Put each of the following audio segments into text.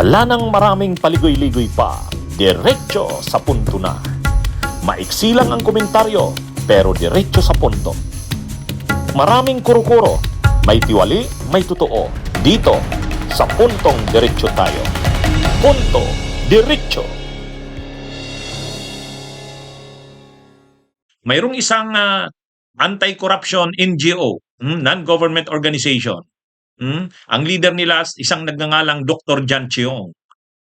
Wala nang maraming paligoy-ligoy pa, diretso sa punto na. Maiksi lang ang komentaryo, pero diretso sa punto. Maraming kuro-kuro, may tiwali, may totoo. Dito, sa puntong diretso tayo. Punto, diretso. Mayroong isang anti-corruption NGO, non-government organization. Ang leader nila, isang nagngangalang Dr. Jan Chiong.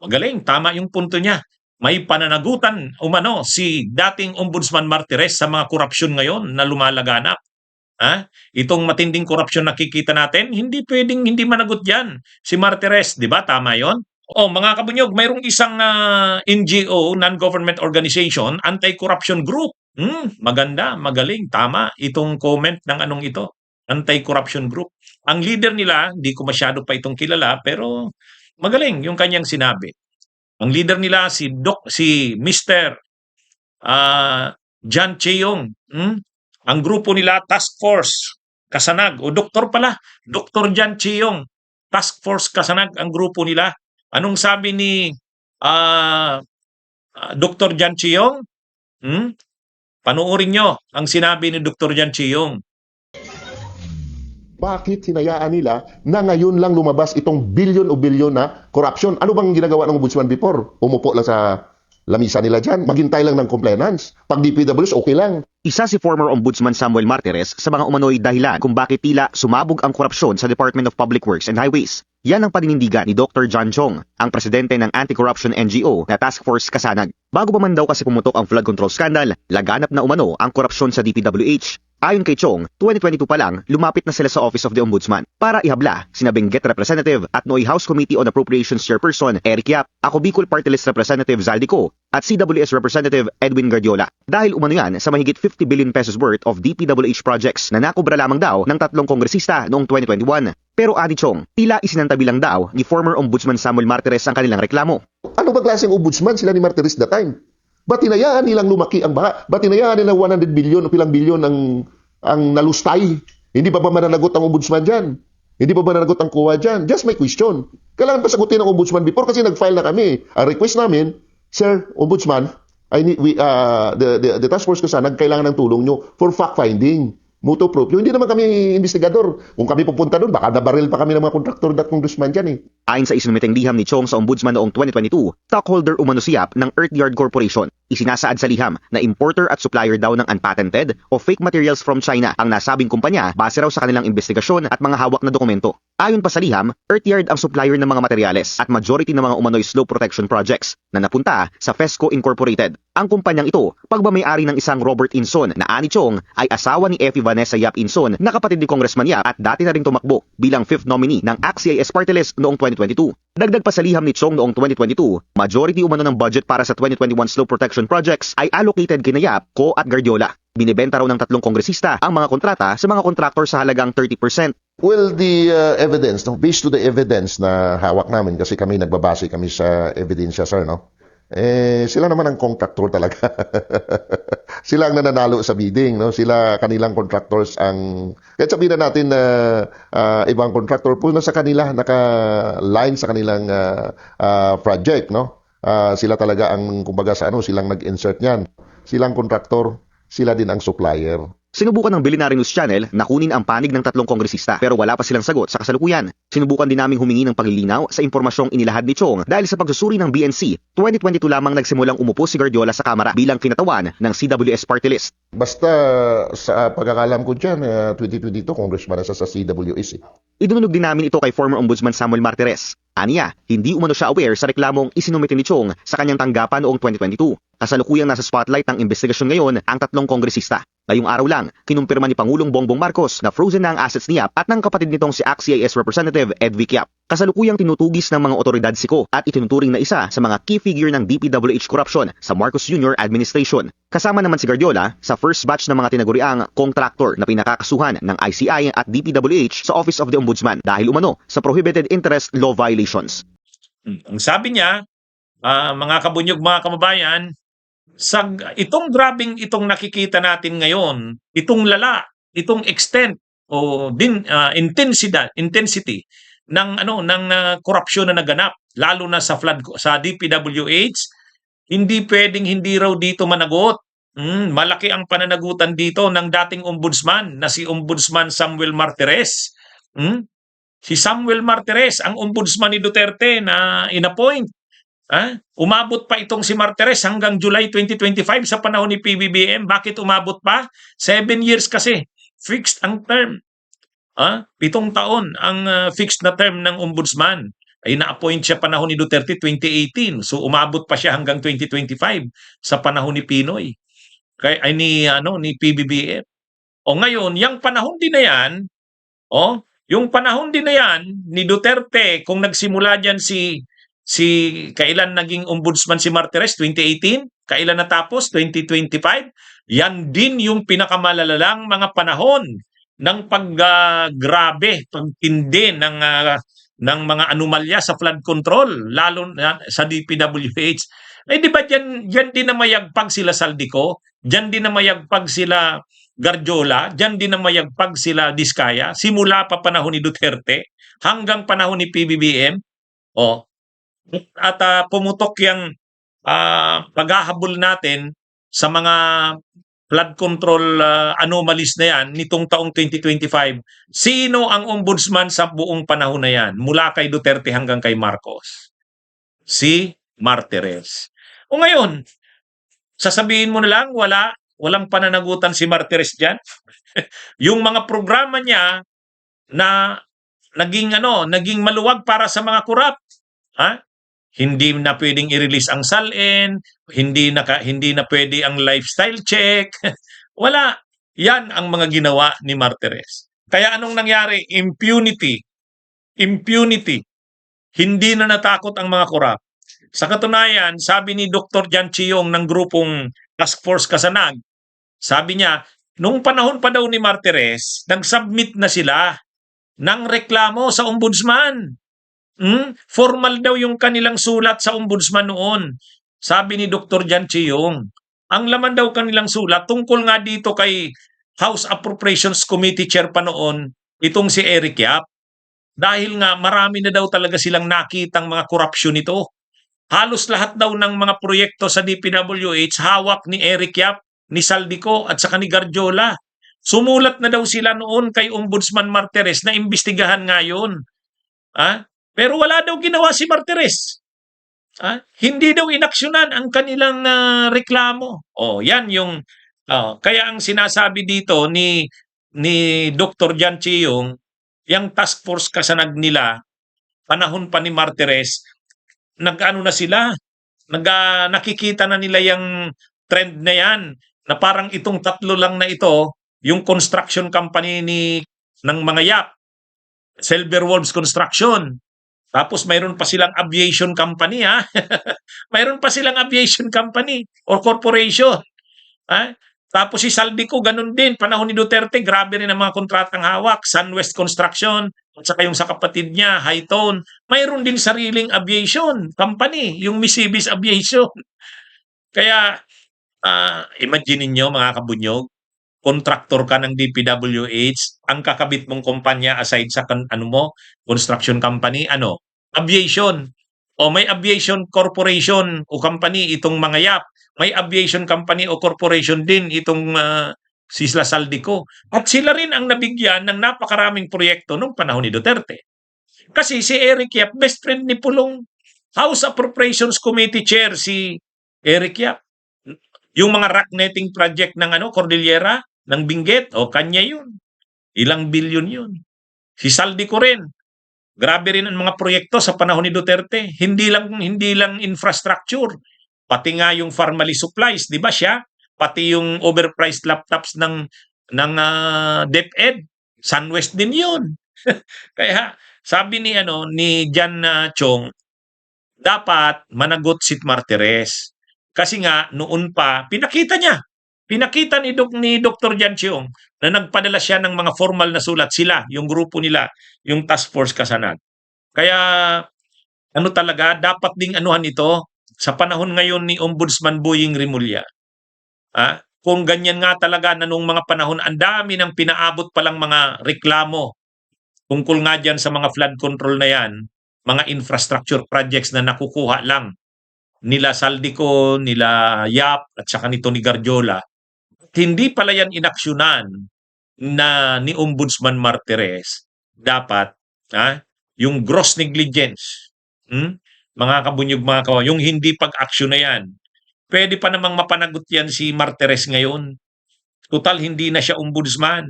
Magaling, tama yung punto niya. May pananagutan umano si dating Ombudsman Martires sa mga korupsyon ngayon na lumalaganap. Itong matinding korupsyon nakikita natin, hindi pwedeng hindi managot yan. Si Martires, di ba? Tama yon. Mga kabunyog, mayroong isang NGO, non-government organization, anti-corruption group. Maganda, magaling, tama itong comment ng anong ito. Anti-corruption group. Ang leader nila, hindi ko masyado pa itong kilala, pero magaling yung kanyang sinabi. Ang leader nila si Mr. Jan Cheong. Ang grupo nila Task Force Kasanag o doktor pala, Dr. Jan Cheong. Task Force Kasanag ang grupo nila. Anong sabi ni Dr. Jan Cheong? Panuorin nyo ang sinabi ni Dr. Jan Cheong. Bakit hinayaan nila na ngayon lang lumabas itong bilyon o bilyon na corruption? Ano bang ginagawa ng ombudsman before? Umupo lang sa lamisa nila dyan. Maghintay lang ng compliance. Pag DPWs, okay lang. Isa si former Ombudsman Samuel Martires sa mga umano'y dahilan kung bakit tila sumabog ang korupsyon sa Department of Public Works and Highways. Yan ang paninindigan ni Dr. John Chong, ang presidente ng anti-corruption NGO na Task Force Kasanag. Bago pa man daw kasi pumutok ang flood control scandal, laganap na umano ang korupsyon sa DPWH. Ayon kay Chong, 2022 pa lang, lumapit na sila sa Office of the Ombudsman para ihabla sina Benguet Representative at Noy House Committee on Appropriations Chairperson Eric Yap, Ako Bicol Party List Representative Zaldico at CWS Representative Edwin Guardiola. Dahil umano yan sa mahigit 50 billion pesos worth of DPWH projects na nakubra lamang daw ng 3 kongresista noong 2021. Pero ani Chong, tila isinantabi lang daw ni former Ombudsman Samuel Martires ang kanilang reklamo. Ano ba klaseng ombudsman sila ni Martires that time? Ba't hinayaan nilang lumaki ang baha? Ba't hinayaan nilang 100 billion o pilang bilyon ang nalustay? Hindi ba mananagot ang ombudsman dyan? Hindi ba mananagot ang COA dyan? Just my question. Kailangan pa sagutin ng ombudsman before kasi nag-file na kami. Ang request namin, Sir Ombudsman, the task force ko sana kailangan ng tulong nyo for fact-finding. Mutuo proprio. Hindi naman kami investigador. Kung kami pupunta doon, baka nabaril pa kami ng mga kontraktor at congressman dyan eh. Ayon sa isinumiteng liham ni Chong sa Ombudsman noong 2022, stockholder umano si Yap ng Earthyard Corporation. Isinasaad sa liham na importer at supplier daw ng unpatented o fake materials from China ang nasabing kumpanya base raw sa kanilang investigasyon at mga hawak na dokumento. Ayon pa sa liham, Earthyard ang supplier ng mga materyales at majority ng mga umano'y slope protection projects na napunta sa FESCO Incorporated. Ang kumpanyang ito, pagmamayari ng isang Robert Inson na ani Chong ay asawa ni Effie Vanessa Yap Inson na kapatid ni Congressman Yap at dati na ring tumakbo bilang 5th nominee ng ACT-CIS Party List noong 2022. Dagdag pa sa liham ni Chong noong 2022, majority umano ng budget para sa 2021 slope protection projects ay allocated kina Yap, Co at Guardiola. Binibenta raw ng 3 kongresista ang mga kontrata sa mga kontraktor sa halagang 30%. Well, the evidence, based to the evidence na hawak namin kasi kami nagbabase kami sa ebidensya, sir, no? Sila naman ang contractor talaga. Sila ang nananalo sa bidding, no? Sila kanilang contractors ang kahit sabihin na natin na ibang contractor po na sa kanila naka-line sa kanilang project, no? Sila talaga ang kumbaga sa silang nag-insert niyan. Silang contractor, sila din ang supplier. Sinubukan ng Billionaire News Channel na kunin ang panig ng 3 kongresista pero wala pa silang sagot sa kasalukuyan. Sinubukan din naming humingi ng paglilinaw sa impormasyong inilahad ni Chong dahil sa pagsusuri ng BNC, 2022 lamang nagsimulang umupo si Guardiola sa Kamara bilang kinatawan ng CWS Party List. Basta sa pagkakalam ko dyan, 2022, congressman na sa CWS. Idinunog din namin ito kay former Ombudsman Samuel Martires. Aniya, hindi umano siya aware sa reklamong isinumite ni Chong sa kanyang tanggapan noong 2022. Kasalukuyang nasa spotlight ng investigasyon ngayon ang 3 kongresista. Ngayong araw lang, kinumpirma ni Pangulong Bongbong Marcos na frozen na ang assets ni Yap at ng kapatid nitong si ACT-CIS Representative Edvic Yap. Kasalukuyang tinutugis ng mga otoridad si Co at itinuturing na isa sa mga key figure ng DPWH corruption sa Marcos Jr. administration. Kasama naman si Guardiola sa first batch ng mga tinaguriang contractor na pinakakasuhan ng ICI at DPWH sa Office of the Ombudsman dahil umano sa prohibited interest law violations. Ang sabi niya, mga kabunyog, mga kababayan, itong nakikita natin ngayon, itong extent o intensity ng korupsyon na naganap lalo na sa DPWH, hindi pwedeng hindi raw dito managot. Malaki ang pananagutan dito ng dating ombudsman na si Ombudsman Samuel Martires. Si Samuel Martires, ang ombudsman ni Duterte na inappoint. Umabot pa itong si Martires hanggang July 2025 sa panahon ni PBBM. Bakit umabot pa? 7 years kasi. Fixed ang term. 7 taon ang fixed na term ng ombudsman. Ay na-appoint siya panahon ni Duterte 2018. So umabot pa siya hanggang 2025 sa panahon ni Pinoy. Ni PBBM. O ngayon, yung panahon din na yan, yung panahon din na yan ni Duterte, kung nagsimula diyan kailan naging ombudsman si Martires? 2018? Kailan natapos? 2025? Yan din yung pinakamalalang mga panahon ng paggrabe, pagtindi ng mga anomalya sa flood control, lalo na sa DPWH. Di ba dyan din na mayagpag sila Saldico? Dyan din na mayagpag sila Garjola? Dyan din na mayagpag sila Diskaya? Simula pa panahon ni Duterte hanggang panahon ni PBBM? At pumutok yung paghahabol natin sa mga flood control anomalies na yan nitong taong 2025. Sino ang ombudsman sa buong panahon na yan? Mula kay Duterte hanggang kay Marcos. Si Martires. O ngayon, sasabihin mo na lang, walang pananagutan si Martires dyan. Yung mga programa niya na naging maluwag para sa mga kurap. Hindi na pwedeng i-release ang SALN, hindi na pwede ang lifestyle check. Wala. Yan ang mga ginawa ni Martires. Kaya anong nangyari? Impunity. Hindi na natakot ang mga korap. Sa katunayan, sabi ni Dr. Jan Chiong ng grupong Task Force Kasanag, sabi niya, nung panahon pa daw ni Martires, nag-submit na sila ng reklamo sa ombudsman. Formal daw yung kanilang sulat sa ombudsman noon. Sabi ni Dr. Jan Chiong, ang laman daw kanilang sulat tungkol nga dito kay House Appropriations Committee Chair pa noon, itong si Eric Yap. Dahil nga marami na daw talaga silang nakitang mga korupsyon nito. Halos lahat daw ng mga proyekto sa DPWH hawak ni Eric Yap, ni Saldico at saka ni Garjola. Sumulat na daw sila noon kay Ombudsman Martires na imbestigahan ngayon. Pero wala daw ginawa si Martires. Hindi daw inaksyonan ang kanilang reklamo. Yan yung kaya ang sinasabi dito ni Dr. Jan Chiong, yung task force kasanag nila, panahon pa ni Martires, nag-ano na sila, nakikita na nila yung trend na yan, na parang itong tatlo lang na ito, yung construction company ng mga Yap, Silver Wolves Construction, tapos mayroon pa silang aviation company, mayroon pa silang aviation company or corporation. Tapos si Saldico, ganun din. Panahon ni Duterte, grabe rin ang mga kontratang hawak. Sunwest Construction, at saka yung sa kapatid niya, Hightone. Mayroon din sariling aviation company, yung Misibis Aviation. Kaya, imagine niyo mga kabunyog, contractor ka ng DPWH, ang kakabit mong kumpanya aside sa construction company, aviation. May aviation corporation o company itong mga Yap. May aviation company o corporation din itong Sisla Saldico. At sila rin ang nabigyan ng napakaraming proyekto nung panahon ni Duterte. Kasi si Eric Yap, best friend ni Pulong, House Appropriations Committee Chair si Eric Yap. Yung mga rock netting project ng Cordillera, ng Benguet, kanya yun. Ilang bilyon yun. Si Saldico rin. Grabe rin ang mga proyekto sa panahon ni Duterte. Hindi lang infrastructure, pati nga yung Farmally Supplies, 'di ba siya? Pati yung overpriced laptops ng DepEd, Sunwest din 'yun. Kaya sabi ni Jan Chong, dapat managot si Martires. Kasi nga noon pa pinakita ni Dr. Jan Chong na nagpadala siya ng mga formal na sulat, sila, yung grupo nila, yung task force Kasanag. Kaya talaga dapat ding anuhan ito sa panahon ngayon ni Ombudsman Boying Rimulya. Kung ganyan nga talaga na nung mga panahon, ang dami ng pinaabot palang mga reklamo tungkol nga dyan sa mga flood control na yan, mga infrastructure projects na nakukuha lang nila Saldico, nila Yap, at saka nito ni Garjola, hindi pala yan inaksyonan na ni Ombudsman Martires. Dapat, yung gross negligence, mga kabunyog, mga kawan, yung hindi pag-aksyon na yan, pwede pa namang mapanagot yan si Martires ngayon. Total, hindi na siya ombudsman.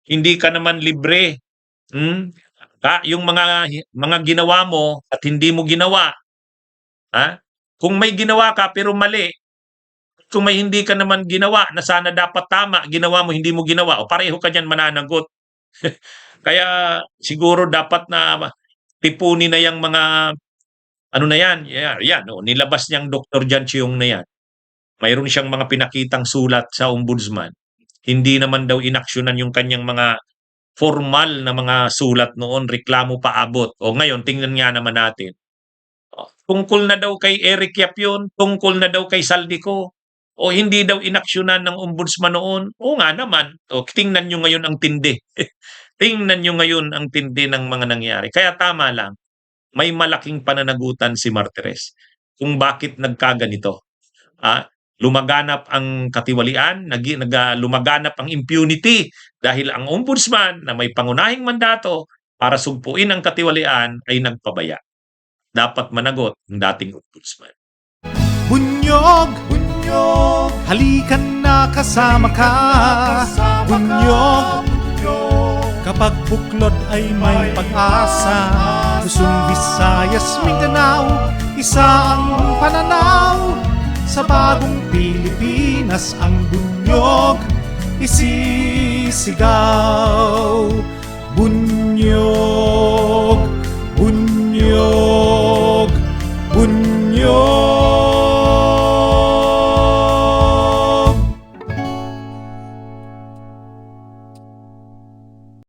Hindi ka naman libre. Yung mga ginawa mo at hindi mo ginawa, kung may ginawa ka pero mali, kung may hindi ka naman ginawa na sana dapat tama, ginawa mo, hindi mo ginawa, o pareho ka dyan mananagot. Kaya siguro dapat na tipunin na yung mga ano na yan, nilabas niyang Dr. Jan Chiong na yan. Mayroon siyang mga pinakitang sulat sa ombudsman. Hindi naman daw inaksyonan yung kanyang mga formal na mga sulat noon, reklamo paabot. O ngayon, tingnan nga naman natin. Tungkol na daw kay Eric Yap yun, tungkol na daw kay Saldico, o hindi daw inaksyonan ng ombudsman noon. O nga naman, tingnan nyo ngayon ang tindi. Tingnan nyo ngayon ang tindi ng mga nangyari. Kaya tama lang, may malaking pananagutan si Martires kung bakit nagkaganito. Lumaganap ang katiwalian, lumaganap ang impunity dahil ang ombudsman na may pangunahing mandato para sugpuin ang katiwalian ay nagpabaya. Dapat managot ng dating ombudsman. Bunyog, bunyog, halikan na kasama ka. Bunyog, kapag buklod ay may pag-asa. Luzon, Visayas, Mindanao, isa ang pananaw. Sa bagong Pilipinas ang bunyog isisigaw.